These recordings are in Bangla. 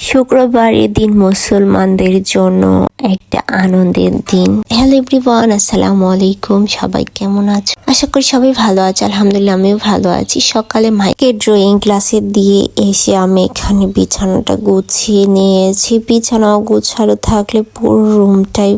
শুক্রবারের দিন মুসলমানদের জন্য একটা আনন্দের দিন। হ্যালো এভরিওয়ান, আসসালামু আলাইকুম। সবাই কেমন আছো? আশা করি সবাই ভালো আছে। আলহামদুলিল্লাহ আমিও ভালো আছি। সকালে মাইকে ড্রয়িং ক্লাসে দিয়ে এসে আমি এখানে বিছানাটা গুছিয়ে নিয়েছি। বিছানা গোছানো থাকলে পুরো রুমটাই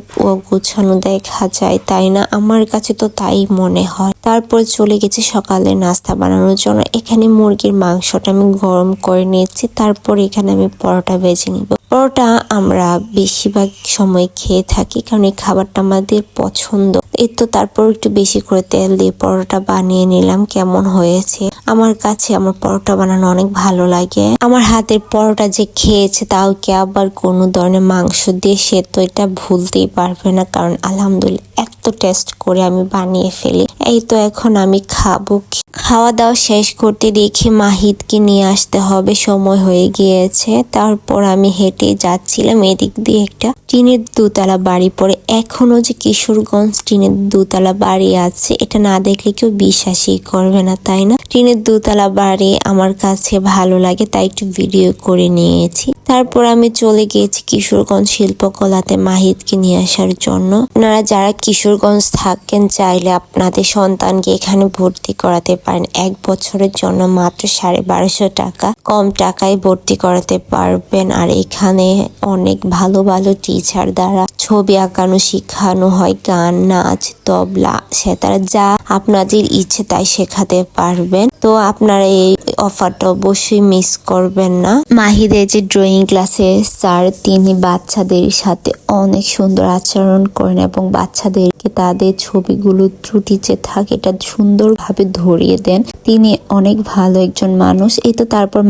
গোছানো দেখা যায়, তাই না? আমার কাছে তো তাই মনে হয়। তারপর চলে গেছে সকালে নাস্তা বানানোর জন্য। এখানে মুরগির মাংসটা আমি গরম করে নিয়েছি। তারপর এখানে আমি পরোটা ভেজে নিব। পরোটা আমরা বেশিরভাগ সময় খেয়ে থাকি, কারণ এই খাবারটা আমাদের পছন্দ। এই তো তারপর একটু বেশি করে তেল দিয়ে পরোটা বানিয়ে নিলাম। কেমন হয়েছে? আমার কাছে আমার পরোটা বানানো অনেক ভালো লাগে। আমার হাতের পরোটা যে খেয়েছে, তাও কি আবার কোনো ধরনের মাংস দিয়ে, সে তো এটা ভুলতেই পারবে না, কারণ আলহামদুলিল্লাহ এত টেস্ট করে আমি বানিয়ে ফেলি। এই তো এখন আমি খাবো। খাওয়া দাওয়া শেষ করতে দেখি মাহিদকে নিয়ে আসতে হবে, সময় হয়ে গিয়েছে। তারপর আমি হেঁটে যাচ্ছিলাম। এদিক দিয়ে একটা টিনের দোতলা বাড়ি পড়ে। এখনো যে কিশোরগঞ্জ টিনের দোতলা বাড়ি আছে, এটা না দেখলে কেউ বিশ্বাসই করবে না, তাই না? টিনের দোতলা বাড়ি আমার কাছে ভালো লাগে, তাই একটু ভিডিও করে নিয়েছি। তারপর আমি চলে গিয়েছি কিশোরগঞ্জ শিল্পকলাতে মাহিদকে নিয়ে আসার জন্য। আপনারা যারা কিশোরগঞ্জ থাকেন, চাইলে আপনাদের সন্তানকে এখানে ভর্তি করাতে পারেন। 1 বছরের জন্য মাত্র 1250 টাকা, কম টাকায় ভর্তি করাতে পারবেন। আর এখানে অনেক ভালো ভালো টিচার দ্বারা ছবি আঁকানো শেখানো হয়, গান, নাচ, তবলা, সেতার, যা আপনাদের ইচ্ছে তাই শেখাতে পারবেন। তো আপনারা এই অফারটা অবশ্যই মিস করবেন না। মাহিদের যে ড্রয়িং ক্লাসে স্যার, তিনি বাচ্চাদের সাথে অনেক সুন্দর আচরণ করেন এবং বাচ্চাদেরকে তাদের ছবিগুলো ত্রুটি যে থাকে এটা সুন্দরভাবে ধরিয়ে দেন। তিনি অনেক ভালো একজন মানুষ। এই তো তারপর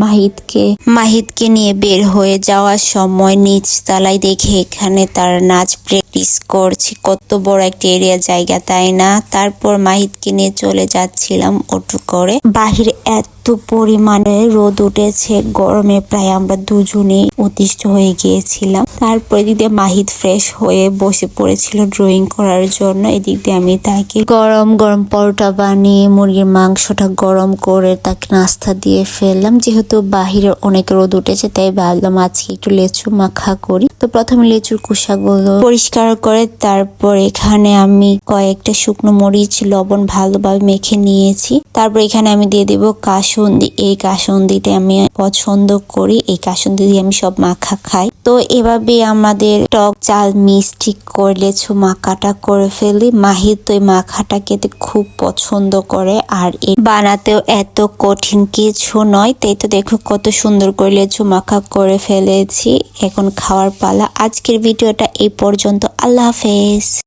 মাহিদকে নিয়ে বের হয়ে যাওয়ার সময় নিচ তলায় দেখে এখানে তার নাচ প্র্যাকটিস করছি। কত বড় একটা এরিয়া জায়গা, তাই না? তারপর মাহিদকে নিয়ে চলে যাচ্ছিলাম অটো করে। বাহিরে এত পরিমাণে রোদ উঠেছে, গরমে প্রায় আমরা দুজনেই অতিষ্ঠ হয়ে গিয়েছিলাম। তারপর এদিক দিয়ে মাহিদ ফ্রেশ হয়ে বসে পড়েছিল ড্রয়িং করার জন্য। এদিক দিয়ে আমি তাকে গরম গরম পরোটা বানিয়ে মুরগির মাংসটা গরম করে তাকে নাস্তা দিয়ে ফেললাম। যেহেতু বাহিরে অনেক রোদ উঠেছে, তাই ভাবলাম আজকে একটু লেচু মাখা করি। তো প্রথমে লেচুর খোসাগুলো পরিষ্কার করে তারপর এখানে আমি কয়েকটা শুকনো মরিচ, লবণ ভালোভাবে মেখে নিয়েছি। তারপর এখানে আমি দিয়ে দিব কাসুন্দি। এই কাসুন্দিটা আমি পছন্দ করি, এই কাসুন্দি দিয়ে আমি সব মাখা খাই। তো এভাবে আমাদের টক চাল মিষ্টি করে লেচু মাখাটা করে ফেলি। মাহিদ তো এই মাখাটা খেতে খুব পছন্দ করে, আর বানাতেও এত কঠিন কিছু নয়। তাই তো দেখো কত সুন্দর করে লেচু মাখা করে ফেলেছি। এখন খাওয়ার পালা। আজকের ভিডিওটা এই পর্যন্ত। আল্লাহ হাফেজ।